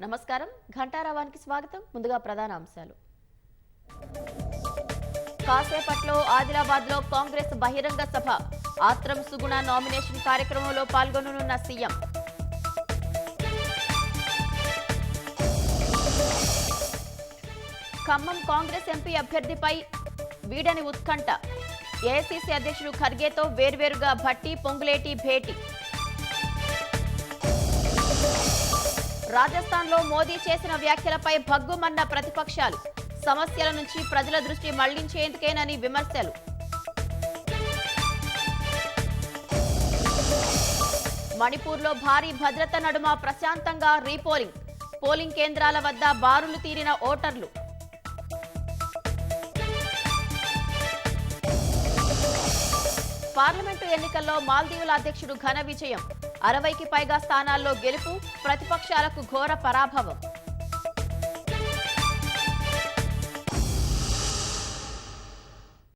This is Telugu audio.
నమస్కారం ఘంటారావానికి స్వాగతం. ముందుగా ప్రధాన అంశాలు. కాసేపట్లో ఆదిలాబాద్లో కాంగ్రెస్ బహిరంగ సభ. ఆత్రం సుగుణ నామినేషన్ కార్యక్రమంలో పాల్గొననున్న సీఎం. ఖమ్మం కాంగ్రెస్ ఎంపీ అభ్యర్థిపై వీడని ఉత్కంఠ. ఏఐసీసీ అధ్యక్షుడు ఖర్గేతో వేర్వేరుగా భట్టి పొంగులేటి భేటీ. రాజస్థాన్లో మోదీ చేసిన వ్యాఖ్యలపై భగ్గుమన్న ప్రతిపక్షాలు. సమస్యల నుంచి ప్రజల దృష్టి మళ్లించేందుకేనని విమర్శలు. మణిపూర్లో భారీ భద్రత నడుమ ప్రశాంతంగా రీపోలింగ్. పోలింగ్ కేంద్రాల వద్ద బారులు తీరిన ఓటర్లు. పార్లమెంటు ఎన్నికల్లో మాల్దీవుల అధ్యక్షుడు ఘన విజయం. 60కి పైగా స్థానాల్లో గెలుపు, ప్రతిపక్షాలకు ఘోర పరాభవం.